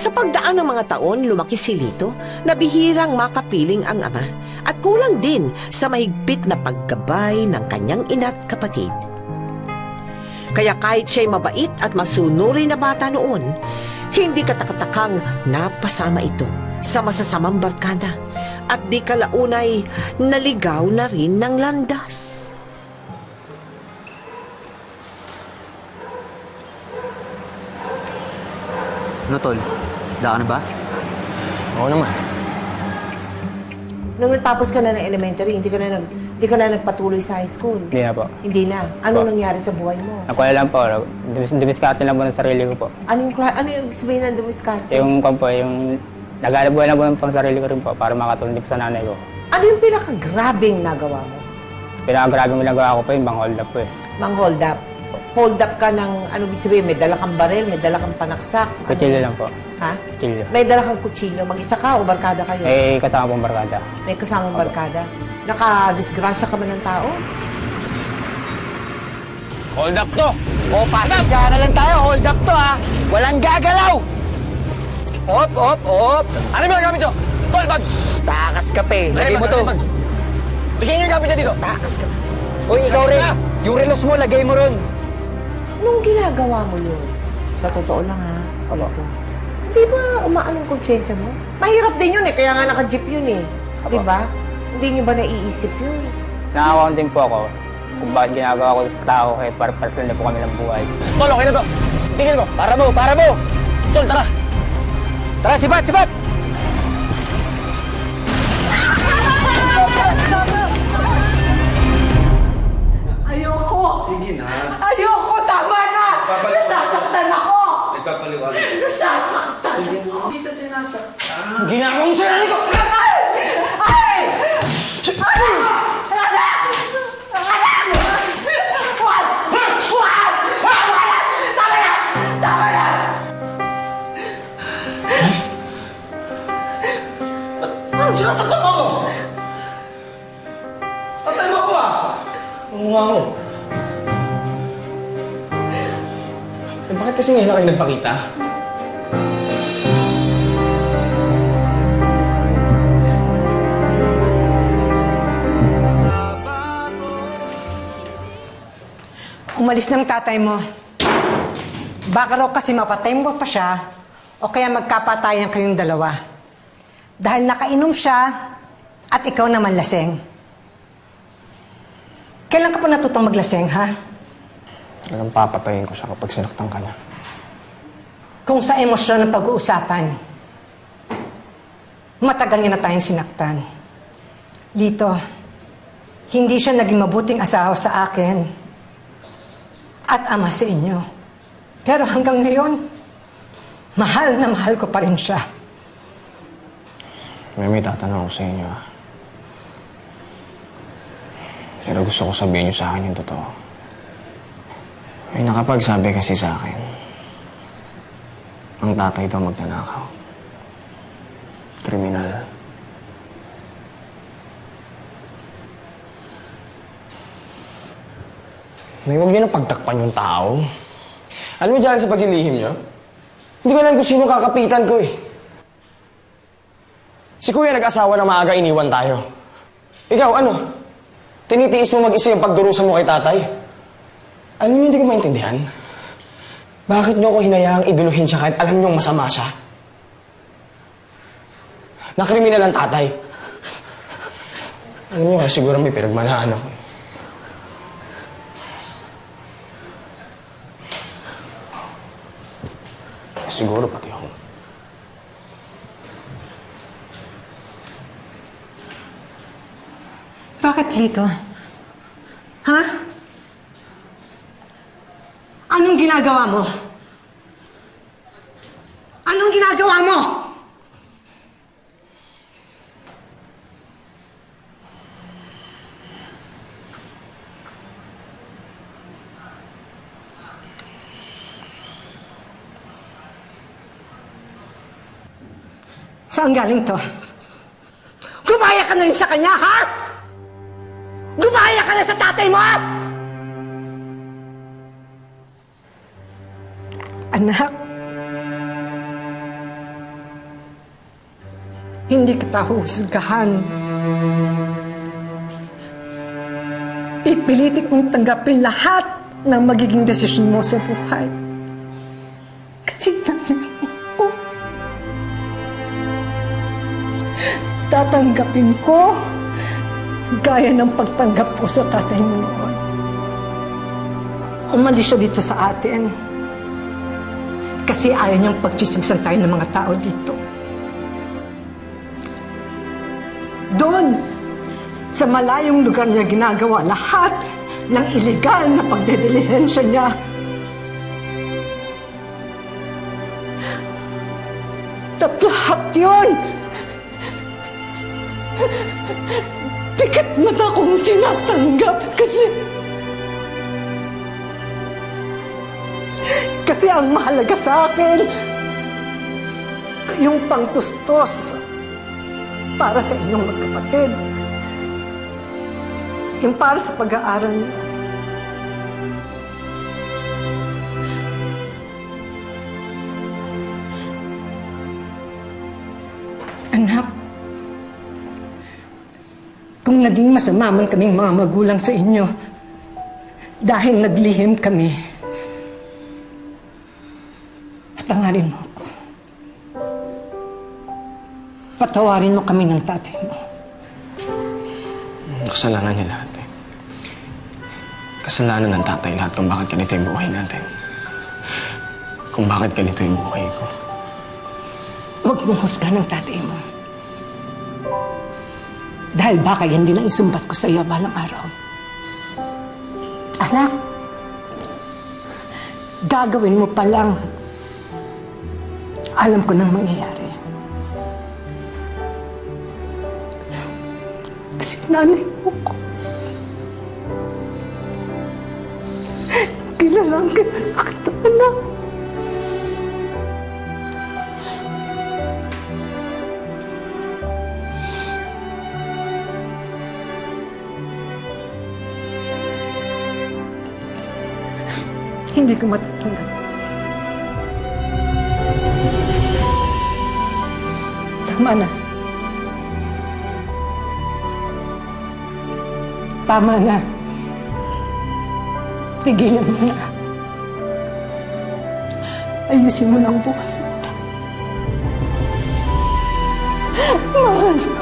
Sa pagdaan ng mga taon, lumaki si Lito na bihirang makapiling ang ama at kulang din sa mahigpit na paggabay ng kanyang ina't kapatid. Kaya kahit siya'y mabait at masunuri na bata noon, hindi katakatakang napasama ito sa masasamang barkada at di kalaunay naligaw na rin ng landas. Ano, Tol? Handa ka na ba? Oo naman. Nung natapos ka na ng elementary, hindi ka na nagpatuloy sa high school? Hindi na po. Hindi na. Ano nangyari sa buhay mo? Ako lang po. Dumiskarte lang po ng sarili ko po. Ano yung sabihin ng dumiskarte? Yung nag-aalabuhay lang po ng pang sarili ko rin po para makatulong din po sa nanay ko. Ano yung pinakagrabing nagawa mo? Pinakagrabing nagawa ko po yung bang-hold up po eh. Mang hold up? Hold up ka ng, ano ibig sabihin, may dala kang baril, may dala kang panaksak? Kutsilyo lang po. Ha? Kutsilyo. May dala kang kutsilyo. Mag-isa ka o barkada kayo? Kasama pong barkada. May kasamang barkada. Nakadisgrasya ka ba ng tao? Hold up to! O, pasensya na lang tayo. Hold up to, ha? Walang gagalaw! Op! Ano ba gamit to? Tol, bag! Takas ka pa eh. Lagay mo to. Bigyan niyo gamit niya dito. Takas ka. Uy, ikaw rin. Yung relos mo, lagay mo ron. Nung ginagawa mo yun, sa totoo lang ha, Lito, hindi ba umaanong konsyensya mo? Mahirap din yun eh, kaya nga naka-jeep yun eh. Di ba? Hindi nyo ba naiisip yun? Nakakawan din po ako kung bakit ginagawa ko sa tao kahit para-paras lang na po kami ng buhay. Tol, okay na to. Tingin mo. Para mo! Tol, tara. Tara, sibat! Ayoko! Sige na. Ayoko! Tama na! Nasasaktan ako! Nagpapaliwanag. Nasasaktan Sige ako! na. Hindi ka sinasaktan. Ginagawa mo sa nanay ko! Ay! Ay! Anak! Wag! Tama na! Anong sinasaktan mo ako? Patay mo ako ah! Ang mukha mo. Bakit kasi ngayon na kayo nagpakita? Umalis ng tatay mo. Baka raw kasi mapatay mo pa siya o kaya magkapatayan kayong dalawa. Dahil nakainom siya at ikaw naman laseng. Kailan ka pa natutong maglaseng, ha? Talagang papatayin ko siya kapag sinaktan ka niya. Kung sa emosyon ng pag-uusapan, matagal niya na tayong sinaktan. Lito, hindi siya naging mabuting asawa sa akin at ama sa inyo. Pero hanggang ngayon, mahal na mahal ko pa rin siya. May tatanong ako sa inyo, ah. Pero gusto ko sabihin niyo sa akin yung totoo. May nakapagsabi kasi sa akin, ang tatay daw magnanakaw. Kriminal. Nay, huwag niyo na pagtakpan yung tao. Alam mo dyan sa paglilihim niyo? Hindi ko alam kung sino kakapitan ko eh. Si Kuya nag-asawa na maaga, iniwan tayo. Ikaw, ano? Tinitiis mo mag-isa yung pagdurusa mo kay tatay? Alam niyo, hindi ko maintindihan. Bakit niyo ako hinayaang iduluhin siya kahit alam niyong masama siya? Na kriminal ang tatay. Alam niyo, siguro may pinagmanahan ako. Siguro pati ako. Bakit, Lito? Ha? Anong ginagawa mo? Anong ginagawa mo? Saan galing to? Gumaya ka na rin sa kanya, ha? Gumaya ka na sa tatay mo! Anak, Hindi kita huhusgahan. Pipilitin kong tanggapin lahat ng magiging desisyon mo sa buhay. Kasi nanay mo. Tatanggapin ko gaya ng pagtanggap ko sa tatay mo noon. Umalis siya dito sa atin. Kasi ayaw niyang pagchismisan tayo ng mga tao dito. Doon, sa malayong lugar niya ginagawa lahat ng illegal na pagdedilihensya niya. At lahat yun, tikit mo na akong tinatanggap kasi ang mahalaga sa akin, yung pangtustos para sa inyong magkapatid. Yung para sa pag-aaral niyo. Anak, kung naging masama man kaming mga magulang sa inyo dahil naglihim kami, patangarin mo ako. Patawarin mo kami ng tatay mo. Kasalanan niya lahat eh. Kasalanan ng tatay lahat kung bakit ganito yung buhay natin. Kung bakit ganito yung buhay ko. Huwag mong husgahan ng tatay mo. Dahil baka yan din ang isumbat ko sa iyo balang araw. Anak, gagawin mo pa lang. Alam ko nang mangyayari. Kasi nanay mo ko. Kilalang kita, anak. Hindi ko matatanggap. Tama na. Tama na. Tigilan mo na. Ayusin mo na ang buhay mo. Mahal.